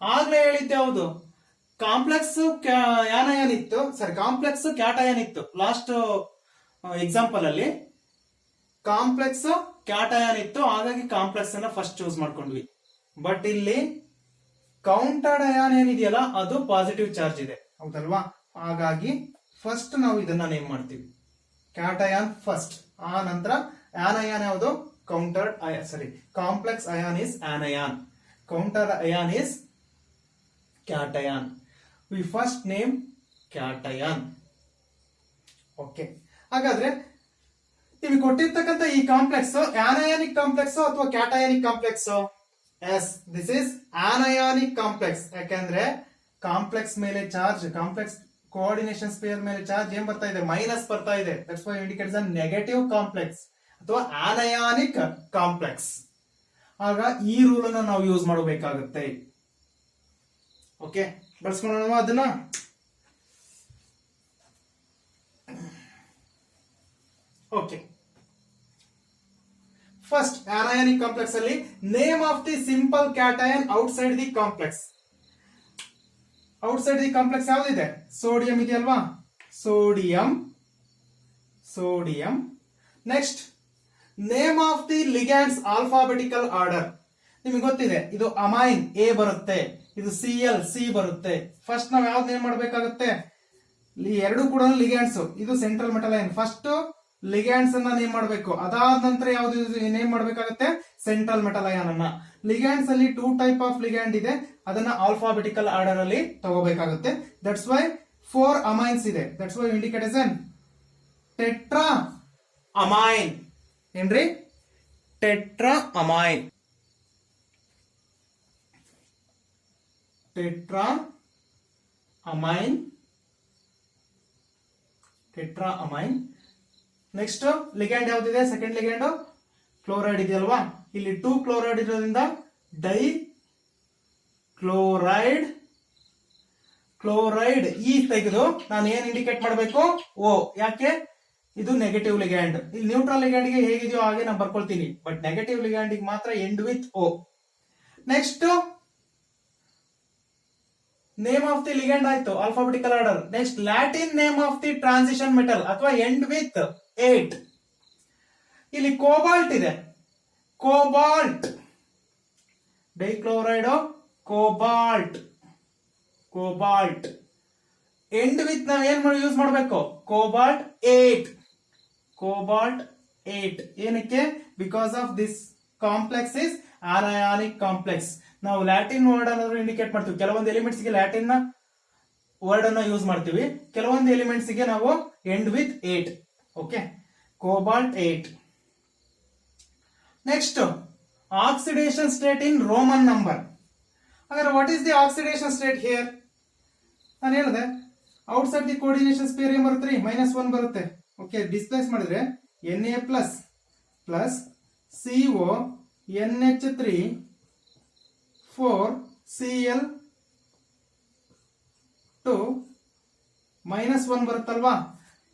ಆಗ್ಲೇ ಹೇಳಿದ್ದೆ ಯಾವುದು, ಕಾಂಪ್ಲೆಕ್ಸ್ ಯಾನಯಾನ್ ಇತ್ತು, ಸರಿ ಕಾಂಪ್ಲೆಕ್ಸ್ ಕ್ಯಾಟಯಾನ್ ಇತ್ತು. ಲಾಸ್ಟ್ ಎಕ್ಸಾಂಪಲ್ ಅಲ್ಲಿ ಕಾಂಪ್ಲೆಕ್ಸ್ ಕ್ಯಾಟಯಾನ್ ಇತ್ತು, ಹಾಗಾಗಿ ಕಾಂಪ್ಲೆಕ್ಸ್ ಅನ್ನ ಫಸ್ಟ್ ಚೂಸ್ ಮಾಡ್ಕೊಂಡ್ವಿ. ಬಟ್ ಇಲ್ಲಿ ಕೌಂಟರ್ಡ್ ಅಯಾನ್ ಏನಿದೆಯಲ್ಲ ಅದು ಪಾಸಿಟಿವ್ ಚಾರ್ಜ್ ಇದೆ, ಹೌದಲ್ವಾ, ಹಾಗಾಗಿ ಫಸ್ಟ್ ನಾವು ಇದನ್ನ ನೇಮ್ ಮಾಡ್ತೀವಿ ಕ್ಯಾಟಯಾನ್ ಫಸ್ಟ್. ಆ ನಂತರ ಆನಯಾನ್ ಯಾವುದು, countered sorry complex ion is anion, counter ion is cation. We first name cation. Okay, ಹಾಗಾದ್ರೆ ನಿಮಗೆ ಕೊಟ್ಟಿರ್ತಕ್ಕಂಥ ಈ ಕಾಂಪ್ಲೆಕ್ಸ್ ಆನಯಾನಿಕ್ ಕಾಂಪ್ಲೆಕ್ಸ್ ಅಥವಾ cationic complex? Yes, this is anionic complex. ಯಾಕಂದ್ರೆ ಕಾಂಪ್ಲೆಕ್ಸ್ ಮೇಲೆ ಚಾರ್ಜ್, ಕಾಂಪ್ಲೆಕ್ಸ್ ಕೋಆರ್ಡಿನೇಷನ್ ಸ್ಪೇರ್ ಮೇಲೆ charge ಏನ್ ಬರ್ತಾ ಇದೆ, ಮೈನಸ್ ಬರ್ತಾ ಇದೆ. That's why indicates a negative complex ಅಥವಾ ಆನಯಾನಿಕ್ ಕಾಂಪ್ಲೆಕ್ಸ್. ಆಗ ಈ ರೂಲ್ ಅನ್ನು ನಾವು ಯೂಸ್ ಮಾಡಬೇಕಾಗುತ್ತೆ. ಓಕೆ, ಬಳಸ್ಕೊಳ್ಳೋಣ ಅದನ್ನ. ಓಕೆ, ಫಸ್ಟ್ ಆನಯಾನಿಕ್ ಕಾಂಪ್ಲೆಕ್ಸ್ ಅಲ್ಲಿ name of the simple cation outside the complex. Outside the complex ಯಾವ್ದಿದೆ, ಸೋಡಿಯಂ ಇದೆಯಲ್ವಾ, sodium. Next name of the ligands alphabetical order. ನಿಮಗೆ ಗೊತ್ತಿದೆ ಇದು ಅಮೈನ್ ಎ ಬರುತ್ತೆ, ಇದು Cl ಸಿ ಬರುತ್ತೆ. ಫಸ್ಟ್ ನಾವು ಯಾವ್ದು ನೇಮ್ ಮಾಡಬೇಕಾಗುತ್ತೆ, ಎರಡು ಕೂಡ ಲಿಗ್ಯಾಂಡ್ಸ್. ಇದು central metal ion. First ligands ಅನ್ನ ನೇಮ್ ಮಾಡಬೇಕು, ಅದಾದ ನಂತರ ಯಾವ್ದು ನೇಮ್ ಮಾಡಬೇಕಾಗುತ್ತೆ, ಸೆಂಟ್ರಲ್ ಮೆಟಲ್ ಅಯಾನ್ ಅನ್ನ. ಲಿಗ್ಯಾಂಡ್ಸ್ ಅಲ್ಲಿ 2 ಟೈಪ್ ಆಫ್ ಲಿಗ್ಯಾಂಡ್ ಇದೆ, ಅದನ್ನ ಆಲ್ಫಾಬೆಟಿಕಲ್ ಆರ್ಡರ್ ಅಲ್ಲಿ ತಗೋಬೇಕಾಗುತ್ತೆ. ದಟ್ಸ್ ವೈ 4 ಅಮೈನ್ಸ್ ಇದೆ. That's why indicate as an tetra amine. ಏನ್ರಿ, tetra amine. Tetra amine. Next ligand ಯಾವ್ದಿದೆ, ಸೆಕೆಂಡ್ ಲಿಗ್ಯಾಂಡ್ ಕ್ಲೋರೈಡ್ ಇದೆಯಲ್ವಾ, ಇಲ್ಲಿ 2 ಕ್ಲೋರೈಡ್ ಇರೋದ್ರಿಂದ ಡೈ ಕ್ಲೋರೈಡ್ ಈ ತೆಗೆದು ನಾನು ಏನ್ ಇಂಡಿಕೇಟ್ ಮಾಡಬೇಕು, ಓ. ಯಾಕೆ, ಇದು ನೆಗೆಟಿವ್ ಲಿಗ್ಯಾಂಡ್. ಇಲ್ಲಿ ನ್ಯೂಟ್ರಲ್ ಲಿಗ್ಯಾಂಡ್ ಗೆ ಹೇಗಿದೆಯೋ ಹಾಗೆ ನಾನು ಬರ್ಕೊಳ್ತೀನಿ, ಬಟ್ ನೆಗೆಟಿವ್ ಲಿಗ್ಯಾಂಡ್ ಮಾತ್ರ end with O. Next name of the ligand ಆಯ್ತು, alphabetical order. Next Latin name of the transition metal ಅಥವಾ ಎಂಡ್ ವಿತ್ 8. ಇಲ್ಲಿ ಕೋಬಾಲ್ಟ್ ಇದೆ, cobalt. Dichloride cobalt. End with ನಾವು ಏನ್ ಯೂಸ್ ಮಾಡಬೇಕು, ಕೋಬಾಲ್ಟ್ 8. ಏನಕ್ಕೆ, because of this complex is anionic complex. ನಾವು Latin word ಅನ್ನು ಇಂಡಿಕೇಟ್ ಮಾಡ್ತೀವಿ. ಕೆಲವೊಂದು ಎಲಿಮೆಂಟ್ಸ್ ಗೆ ಲ್ಯಾಟಿನ್ ವರ್ಡ್ ಅನ್ನು ಯೂಸ್ ಮಾಡ್ತೀವಿ, ಕೆಲವೊಂದು ಎಲಿಮೆಂಟ್ಸ್ ಗೆ ನಾವು end with 8. Okay, cobalt 8. Next oxidation state in Roman number. ಹಾಗಾದ್ರೆ what is the oxidation state here? ನಾನು ಹೇಳಿದೆ ಔಟ್ಸೈಡ್ ದಿ ಕೋಆರ್ಡಿನೇಷನ್ ಸ್ಪೇರ್ ಏನ್ ಬರುತ್ತೆ, -1 ಬರುತ್ತೆ. ಓಕೆ, ಡಿಸ್ಪ್ಲೇಸ್ ಮಾಡಿದ್ರೆ Na plus CO NH3 4 Cl2 -1 ಬರುತ್ತಲ್ವಾ.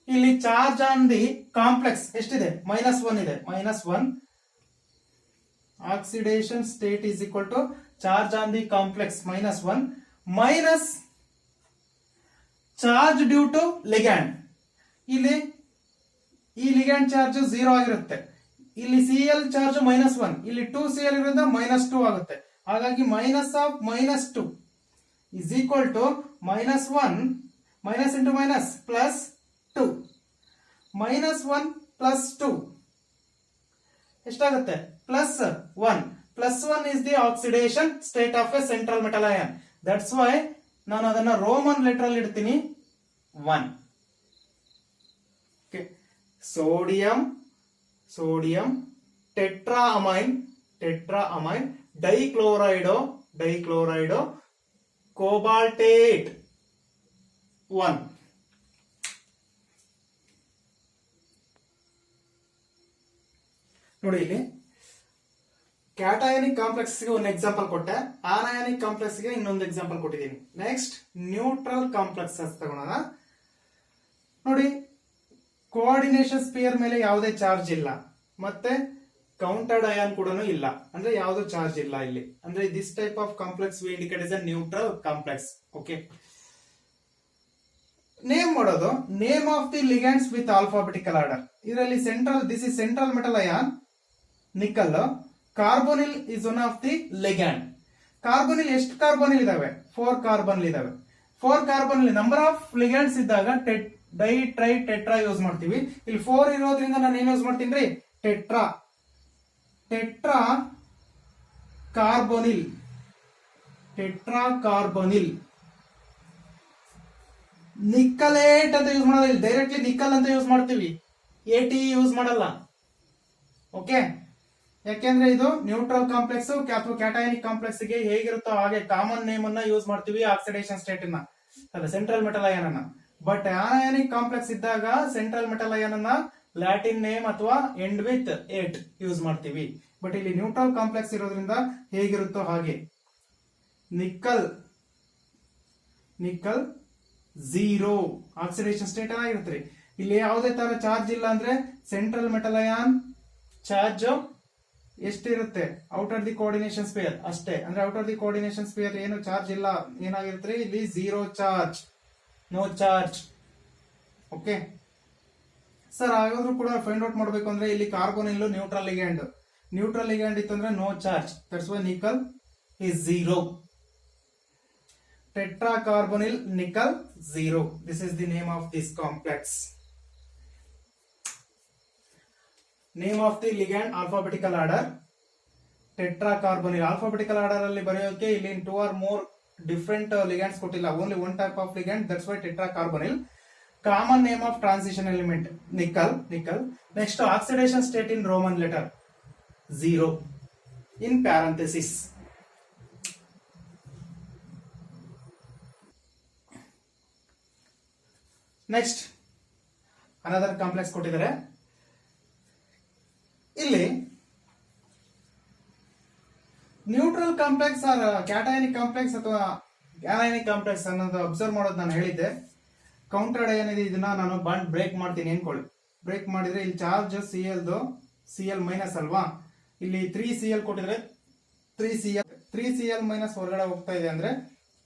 ಇಲ್ಲಿ ಚಾರ್ಜ್ ಆನ್ ದಿ ಕಾಂಪ್ಲೆಕ್ಸ್ ಎಷ್ಟಿದೆ, -1 ಇದೆ. -1 oxidation state is equal to charge on the complex -1 minus charge due to ligand. ಇಲ್ಲಿ ಈ ಲಿಗ್ಯಾಂಡ್ ಚಾರ್ಜ್ 0 ಆಗಿರುತ್ತೆ. ಇಲ್ಲಿ Cl ಚಾರ್ಜ್ -1, ಇಲ್ಲಿ 2 Cl ಇರೋದ್ರಿಂದ -2 ಆಗುತ್ತೆ. ಹಾಗಾಗಿ minus of -2 is equal to -1 minus into minus plus 2. -1 plus 2 ಎಷ್ಟಾಗುತ್ತೆ, +1. +1 is the oxidation state of a central metal ion. That's why ನಾನು ಅದನ್ನ ರೋಮನ್ ಲೆಟರ್ ಅಲ್ಲಿ ಇಡ್ತೀನಿ. 1. Okay. Sodium tetraamine dichlorido cobaltate 1. ನೋಡಿ ಇಲ್ಲಿ ಕ್ಯಾಟಯಾನಿಕ್ ಕಾಂಪ್ಲೆಕ್ಸ್ ಗೆ ಒಂದು ಎಕ್ಸಾಂಪಲ್ ಕೊಟ್ಟೆ, ಆನಯಾನಿಕ್ ಕಾಂಪ್ಲೆಕ್ಸ್ ಗೆ ಇನ್ನೊಂದು ಎಕ್ಸಾಂಪಲ್ ಕೊಟ್ಟಿದ್ದೀನಿ. ನೆಕ್ಸ್ಟ್ ನ್ಯೂಟ್ರಲ್ ಕಾಂಪ್ಲೆಕ್ಸಸ್ ತಗೊಳ್ಳೋಣ. ನೋಡಿ, ಕೋಆರ್ಡಿನೇಷನ್ ಸ್ಪಿಯರ್ ಮೇಲೆ ಯಾವುದೇ ಚಾರ್ಜ್ ಇಲ್ಲ, ಮತ್ತೆ ಕೌಂಟರ್ಡ್ ಅಯಾನ್ ಕೂಡ ಇಲ್ಲ, ಅಂದ್ರೆ ಯಾವ್ದು ಚಾರ್ಜ್ ಇಲ್ಲ ಇಲ್ಲಿ. ಅಂದ್ರೆ this type of complex we indicate is a neutral complex. Okay, name ಮಾಡೋದು name of the ligands with alphabetical order. ಇದರಲ್ಲಿ this is central metal ion nickel. Carbonyl is one of the ligand. Carbonyl ಎಷ್ಟು carbonyl ಇದಾವೆ? 4 carbon ಇದಾವೆ. 4 carbon number of ligands ಇದ್ದಾಗ di tri tetra use ಮಾಡ್ತೀವಿ. ಇಲ್ಲಿ 4 ಇರೋದ್ರಿಂದ ನಾನು ಏನ್ ಯೂಸ್ ಮಾಡ್ತೀನಿ ರೀ? Tetra carbonyl. ನಿಕ್ಕಲೇಟ್ ಅಂತ ಯೂಸ್ ಮಾಡೋದು. ಇಲ್ಲಿ ಡೈರೆಕ್ಟ್ಲಿ ನಿಕ್ಕಲ್ ಅಂತ ಯೂಸ್ ಮಾಡ್ತೀವಿ, ATE ಯೂಸ್ ಮಾಡಲ್ಲ. ಓಕೆ, ಯಾಕೆಂದ್ರೆ ಇದು ನ್ಯೂಟ್ರಲ್ ಕಾಂಪ್ಲೆಕ್ಸ್ ಅಥವಾ ಕ್ಯಾಟಯಾನಿಕ್ ಕಾಂಪ್ಲೆಕ್ಸ್ ಗೆ ಹೇಗಿರುತ್ತೋ ಹಾಗೆ ಕಾಮನ್ ನೇಮ್ ಅನ್ನ ಯೂಸ್ ಮಾಡ್ತೀವಿ, ಆಕ್ಸಿಡೇಷನ್ ಸ್ಟೇಟ್ ಅನ್ನ ಅಲ್ಲ, ಸೆಂಟ್ರಲ್ ಮೆಟಲ್ ಅಯಾನ್ ಅನ್ನ. ಬಟ್ ಆನಯಾನಿಕ್ ಕಾಂಪ್ಲೆಕ್ಸ್ ಇದ್ದಾಗ ಸೆಂಟ್ರಲ್ ಮೆಟಲ್ ಅಯಾನ್ ಅನ್ನ ಲ್ಯಾಟಿನ್ ನೇಮ್ ಅಥವಾ ಎಂಡ್ ವಿತ್ 8 ಯೂಸ್ ಮಾಡ್ತೀವಿ. ಬಟ್ ಇಲ್ಲಿ ನ್ಯೂಟ್ರಲ್ ಕಾಂಪ್ಲೆಕ್ಸ್ ಇರೋದ್ರಿಂದ ಹೇಗಿರುತ್ತೋ ಹಾಗೆ ನಿಕ್ಕಲ್ 0 ಆಕ್ಸಿಡೇಷನ್ ಸ್ಟೇಟ್ ಆಗಿರುತ್ತೆ. ಇಲ್ಲಿ ಯಾವುದೇ ತರ ಚಾರ್ಜ್ ಇಲ್ಲ ಅಂದ್ರೆ ಸೆಂಟ್ರಲ್ ಮೆಟಲ್ ಅಯಾನ್ ಚಾರ್ಜ್ ಎಷ್ಟಿರುತ್ತೆ? ಔಟರ್ ದಿ ಕೋಆರ್ಡಿನೇಷನ್ ಸ್ಪಿಯರ್ ಅಷ್ಟೇ. ಅಂದ್ರೆ ಔಟರ್ ದಿ ಕೋಆರ್ಡಿನೇಷನ್ ಸ್ಪಿಯರ್ ಏನು ಚಾರ್ಜ್ ಇಲ್ಲ, ಏನಾಗಿರುತ್ತೆ ಇಲ್ಲಿ? 0 charge, no charge. Okay sir, ಹಾಗಾದ್ರೂ ಕೂಡ ಫೈಂಡ್ ಔಟ್ ಮಾಡಬೇಕು ಅಂದ್ರೆ ಇಲ್ಲಿ ಕಾರ್ಬೋನಿಲ್ ನ್ಯೂಟ್ರಲ್ ಲಿಗ್ಯಾಂಡ್ ಇತ್ತಂದ್ರೆ no charge. That's why nickel is 0. Tetracarbonyl nickel 0. This is the name of this complex. Name of the ligand alphabetical order. Tetracarbonyl alphabetical order ಅಲ್ಲಿ ಬರೆಯೋಕೆ ಇಲ್ಲಿ 2 or more different ligands ಕೊಟ್ಟಿಲ್ಲ, only one type of ligand. That's why tetracarbonyl. Common name of transition element nickel. Next, oxidation state in Roman letter 0 in parenthesis. Next another complex ಕೊಟ್ಟಿದ್ದಾರೆ. ಇಲ್ಲಿ neutral complex R ಕ್ಯಾಟಯಾನಿಕ್ complex ಅಥವಾ anionic complex ಅನ್ನೋದು observe ಮಾಡೋದು ನಾನು ಹೇಳಿದ್ದೆ. ಕೌಂಟರ್ಡ್ ಏನಿದೆ ಇದನ್ನ ನಾನು ಬಾಂಡ್ ಬ್ರೇಕ್ ಮಾಡ್ತೀನಿ ಅನ್ಕೊಳ್ಳಿ. ಬ್ರೇಕ್ ಮಾಡಿದ್ರೆ ಇಲ್ಲಿ ಚಾರ್ಜ್ Cl ಮೈನಸ್ ಅಲ್ವಾ? ಇಲ್ಲಿ 3Cl ಕೊಟ್ಟಿದ್ರೆ 3Cl ಮೈನಸ್ ಹೊರಗಡೆ ಹೋಗ್ತಾ ಇದೆ ಅಂದ್ರೆ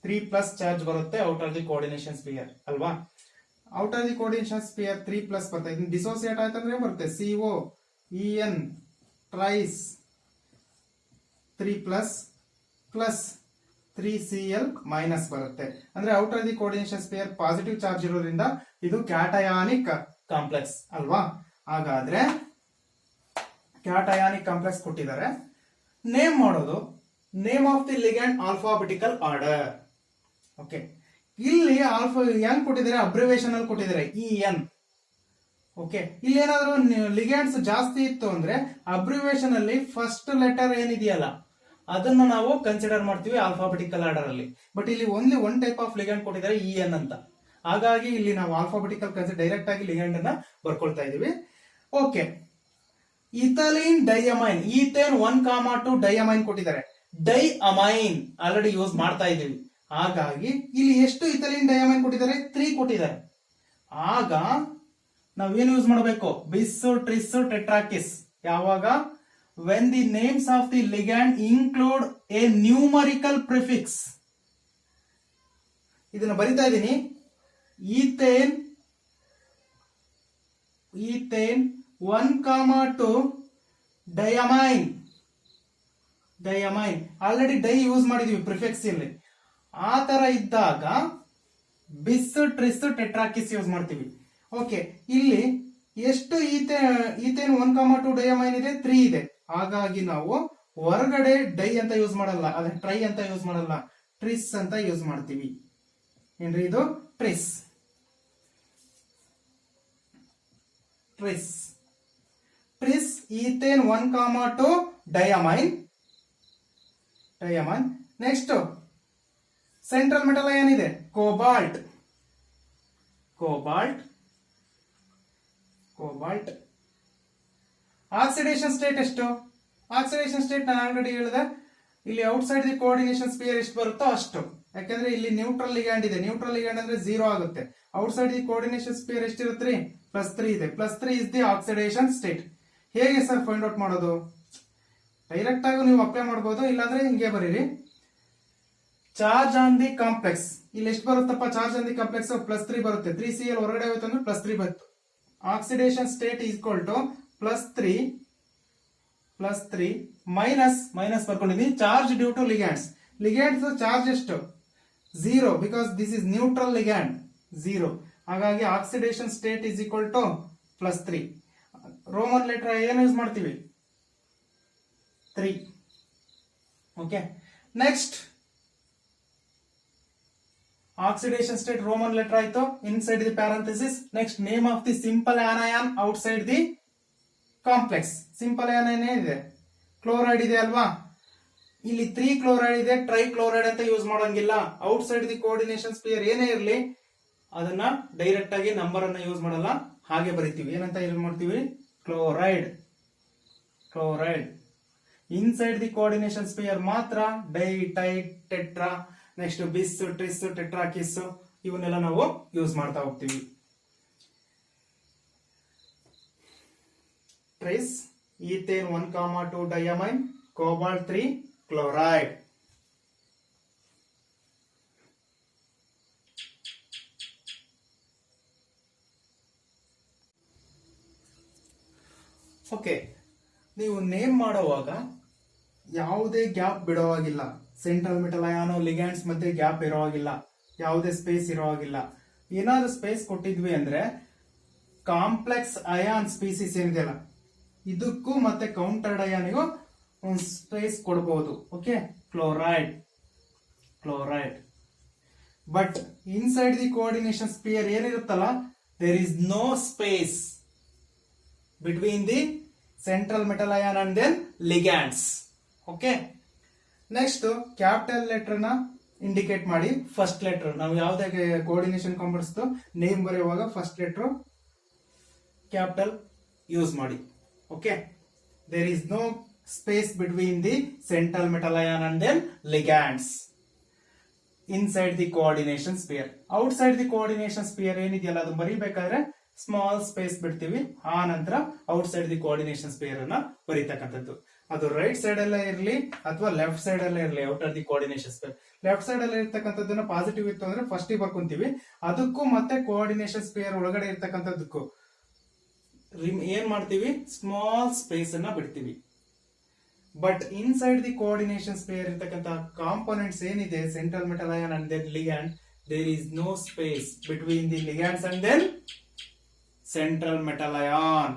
3 ಪ್ಲಸ್ ಚಾರ್ಜ್ ಬರುತ್ತೆ ಔಟರ್ ದಿ ಕೋಆರ್ಡಿನೇಷನ್ ಸ್ಪಿಯರ್ ಅಲ್ವಾ? Outer the coordination sphere 3 plus ಬರ್ತಾ ಇದೆ. ಡಿಸೋಸಿಯೇಟ್ ಆಯ್ತಂದ್ರೆ ಬರುತ್ತೆ CO En tris 3 plus 3Cl minus ಬರುತ್ತೆ. ಅಂದ್ರೆ outer the coordination sphere positive charge ಇರೋದ್ರಿಂದ ಇದು ಕ್ಯಾಟಯಾನಿಕ್ ಕಾಂಪ್ಲೆಕ್ಸ್ ಅಲ್ವಾ? ಹಾಗಾದ್ರೆ ಕ್ಯಾಟಯಾನಿಕ್ ಕಾಂಪ್ಲೆಕ್ಸ್ ಕೊಟ್ಟಿದ್ದಾರೆ. ನೇಮ್ ಮಾಡೋದು name of the ligand alphabetical order. Okay, ಇಲ್ಲಿ ಆಲ್ಫಾ ಹೆಂಗ್ ಕೊಟ್ಟಿದ್ದಾರೆ? ಅಬ್ರಿವೇಷನ್ ಅಲ್ಲಿ ಕೊಟ್ಟಿದ್ದಾರೆ EN. ಓಕೆ, ಇಲ್ಲಿ ಏನಾದ್ರು ಲಿಗ್ಯಾಂಡ್ಸ್ ಜಾಸ್ತಿ ಇತ್ತು ಅಂದ್ರೆ ಅಬ್ರಿವೇಷನ್ ಅಲ್ಲಿ ಫಸ್ಟ್ ಲೆಟರ್ ಏನಿದೆಯಲ್ಲ ಅದನ್ನ ನಾವು ಕನ್ಸಿಡರ್ ಮಾಡ್ತೀವಿ ಆಲ್ಫಾಬೆಟಿಕಲ್ ಆರ್ಡರ್ ಅಲ್ಲಿ. ಬಟ್ ಇಲ್ಲಿ only one type of ligand ಕೊಟ್ಟಿದ್ದಾರೆ EN ಅಂತ. ಹಾಗಾಗಿ ಇಲ್ಲಿ ನಾವು ಆಲ್ಫಾಬೆಟಿಕಲ್ ಡೈರೆಕ್ಟ್ ಆಗಿ ಲಿಗ್ಯಾಂಡ್ ಅನ್ನ ಬರ್ಕೊಳ್ತಾ ಇದೀವಿ. ಓಕೆ, ಇಥಲೀನ್ ಡೈಅಮೈನ್, ಈಥೇನ್ 1,2 ಡೈಅಮೈನ್ ಕೊಟ್ಟಿದ್ದಾರೆ. ಡೈಅಮೈನ್ ಆಲ್ರೆಡಿ ಯೂಸ್ ಮಾಡ್ತಾ ಇದೀವಿ. ಹಾಗಾಗಿ ಇಲ್ಲಿ ಎಷ್ಟು ಇಥಲೀನ್ ಡೈಅಮೈನ್ ಕೊಟ್ಟಿದ್ದಾರೆ? 3 ಕೊಟ್ಟಿದ್ದಾರೆ. ಆಗ ನಾವೇನು ಯೂಸ್ ಮಾಡಬೇಕು? ಬಿಸ್, ಟ್ರಿಸ್, ಟೆಟ್ರಾಕಿಸ್. ಯಾವಾಗ? when the names of the ligand include a numerical prefix. ಇದನ್ನ ಬರಿತಾ ಇದ್ದೀನಿ. ಈಥೇನ್ 1,2 ಡೈಅಮೈನ್ ಆಲ್ರೆಡಿ ಡೈ ಯೂಸ್ ಮಾಡಿದೀವಿ ಪ್ರಿಫಿಕ್ಸ್ ಇಲ್ಲಿ. ಆ ತರ ಇದ್ದಾಗ ಬಿಸ್, ಟ್ರಿಸ್, ಟೆಟ್ರಾಕಿಸ್ ಯೂಸ್ ಮಾಡ್ತೀವಿ. ಓಕೆ, ಇಲ್ಲಿ ಎಷ್ಟು ಈಥೇನ್ 1,2 ಡೈಅಮೈನ್ ಇದೆ? 3 ಇದೆ. ಹಾಗಾಗಿ ನಾವು ಹೊರಗಡೆ ಡೈ ಅಂತ ಯೂಸ್ ಮಾಡಲ್ಲ, ಅದೇ ಟ್ರೈ ಅಂತ ಯೂಸ್ ಮಾಡಲ್ಲ, ಟ್ರಿಸ್ ಅಂತ ಯೂಸ್ ಮಾಡ್ತೀವಿ. ಏನ್ರಿ ಇದು? Tris. Tris. Tris ethane 1,2 diamine. Next central metal ion ಇದೆ ಕೋಬಾಲ್ಟ್. ಆಕ್ಸಿಡೇಷನ್ ಸ್ಟೇಟ್ ಎಷ್ಟು? ಆಕ್ಸಿಡೇಷನ್ ಸ್ಟೇಟ್ ನಾನು ಆಲ್ರೆಡಿ ಹೇಳಿದೆ, ಇಲ್ಲಿ ಔಟ್ಸೈಡ್ ದಿ ಕೋಆರ್ಡಿನೇಷನ್ ಸ್ಪಿಯರ್ ಎಷ್ಟು ಬರುತ್ತೋ ಅಷ್ಟು. ಯಾಕಂದ್ರೆ ಇಲ್ಲಿ ನ್ಯೂಟ್ರಲ್ ಲಿಗ್ಯಾಂಡ್ ಇದೆ, ನ್ಯೂಟ್ರಲ್ ಲಿಗ್ಯಾಂಡ್ ಅಂದ್ರೆ 0 ಆಗುತ್ತೆ. ಔಟ್ಸೈಡ್ ದಿ ಕೋಆರ್ಡಿನೇಷನ್ ಸ್ಪಿಯರ್ ಎಷ್ಟಿರುತ್ತೆ? +3 ಇದೆ. +3 ಇಸ್ ದಿ ಆಕ್ಸಿಡೇಷನ್ ಸ್ಟೇಟ್. ಹೇಗೆ ಸರ್ ಫೈಂಡ್ ಔಟ್ ಮಾಡೋದು? ಡೈರೆಕ್ಟ್ ಆಗಿ ನೀವು ಅಪ್ಲೈ ಮಾಡಬಹುದು, ಇಲ್ಲಾಂದ್ರೆ ಹಿಂಗೆ ಬರೀರಿ. ಚಾರ್ಜ್ ಆನ್ ದಿ ಕಾಂಪ್ಲೆಕ್ಸ್ ಇಲ್ಲಿ ಎಷ್ಟು ಬರುತ್ತಪ್ಪ? ಚಾರ್ಜ್ ಆನ್ ದಿ ಕಾಂಪ್ಲೆಕ್ಸ್ +3 ಬರುತ್ತೆ. 3Cl ಹೊರಗಡೆ ಹೋಯ್ತು ಅಂದ್ರೆ +3 ಬಂತು. Oxidation state is equal to +3 minus ಬರ್ಕೊಂಡಿದ್ದೀನಿ. Charge due to ligands. Ligands charge ಎಷ್ಟು? 0, because this is neutral ligand 0. ಹಾಗಾಗಿ oxidation state is equal to +3. Roman letter ಏನು ಯೂಸ್ ಮಾಡ್ತೀವಿ? 3. Okay, next oxidation state Roman letter ಆಯ್ತು, inside the parenthesis. Next name of the simple anion outside the complex. Simple anion ಏನಿದೆ? Chloride ಇದೆ ಅಲ್ವಾ? ಇಲ್ಲಿ 3 chloride ಇದೆ, tri chloride ಅಂತ use ಮಾಡೋಂಗಿಲ್ಲ. ಔಟ್ಸೈಡ್ ದಿ ಕೋಆರ್ಡಿನೇಷನ್ ಸ್ಪಿಯರ್ ಏನೇ ಇರಲಿ ಅದನ್ನ ಡೈರೆಕ್ಟ್ ಆಗಿ ನಂಬರ್ ಅನ್ನ ಯೂಸ್ ಮಾಡಲ್ಲ, ಹಾಗೆ ಬರಿತೀವಿ. ಏನಂತ ಯೂಸ್ ಮಾಡ್ತೀವಿ? Chloride. Inside the coordination sphere ಮಾತ್ರ di, tri, tetra, next bis, tris, tetrakis ಇವನ್ನೆಲ್ಲ ನಾವು ಯೂಸ್ ಮಾಡ್ತಾ ಹೋಗ್ತೀವಿ. Tris ethane 1,2 diamine, cobalt 3 chloride. Okay, ನೀವು ನೇಮ್ ಮಾಡುವಾಗ ಯಾವುದೇ ಗ್ಯಾಪ್ ಬಿಡೋವಾಗಿಲ್ಲ. ಸೆಂಟ್ರಲ್ ಮೆಟಲ್ ಅಯಾನು ಲಿಗ್ಯಾಂಡ್ಸ್ ಮಧ್ಯೆ ಗ್ಯಾಪ್ ಇರೋವಾಗಿಲ್ಲ, ಯಾವುದೇ ಸ್ಪೇಸ್ ಇರೋವಾಗಿಲ್ಲ. ಏನಾದ್ರು ಸ್ಪೇಸ್ ಕೊಟ್ಟಿದ್ವಿ ಅಂದ್ರೆ ಕಾಂಪ್ಲೆಕ್ಸ್ ಅಯಾನ್ ಸ್ಪೀಸಿಸ್ ಏನಿದೆಯಲ್ಲ ಇದಕ್ಕೂ ಮತ್ತೆ ಕೌಂಟರ್ಡ್ ಅಯಾನಿಗೂ ಒಂದು ಸ್ಪೇಸ್ ಕೊಡಬಹುದು. Okay, chloride. But inside the coordination sphere ಏನಿರುತ್ತಲ್ಲ, there is no space between the central metal ion and then ligands. Okay, next capital letter ನ ಇಂಡಿಕೇಟ್ ಮಾಡಿ. ಫಸ್ಟ್ ಲೆಟರ್ ನಾವು ಯಾವುದೇ ಕೋಆರ್ಡಿನೇಷನ್ ಕಾಂಪ್ಲೆಕ್ಸ್ ನೇಮ್ ಬರೆಯುವಾಗ ಫಸ್ಟ್ ಲೆಟರ್ ಕ್ಯಾಪಿಟಲ್ ಯೂಸ್ ಮಾಡಿ. Okay, there is no space between the central metal ion and then ligands inside the coordination sphere. Outside the coordination sphere ಏನಿದೆಯಲ್ಲ ಅದು ಬರೀಬೇಕಾದ್ರೆ small space ಬಿಡ್ತೀವಿ. ಆ ನಂತರ outside the coordination spear ಅನ್ನ ಬರೀತಕ್ಕಂಥದ್ದು. ಅದು right side ಅಲ್ಲೇ ಇರಲಿ ಅಥವಾ ಲೆಫ್ಟ್ ಸೈಡ್ ಅಲ್ಲೇ ಇರಲಿ, outer the coordination sphere. Left side ಅಲ್ಲಿ ಇರ್ತಕ್ಕಂಥದ್ದನ್ನ ಪಾಸಿಟಿವ್ ಇತ್ತು ಅಂದ್ರೆ ಫಸ್ಟ್ ಬರ್ಕೊಂತೀವಿ. ಅದಕ್ಕೂ ಮತ್ತೆ ಕೋಆರ್ಡಿನೇಷನ್ ಸ್ಪಿಯರ್ ಒಳಗಡೆ ಇರ್ತಕ್ಕಂಥದ್ದಕ್ಕೂ ಏನ್ ಮಾಡ್ತೀವಿ? ಸ್ಮಾಲ್ ಸ್ಪೇಸ್ ಅನ್ನ ಬಿಡ್ತೀವಿ. But inside the coordination sphere ಇರ್ತಕ್ಕಂಥ ಕಾಂಪೋನೆಂಟ್ಸ್ ಏನಿದೆ, central metal ion and then ligand, there is no space between the ligands and then central metal ion.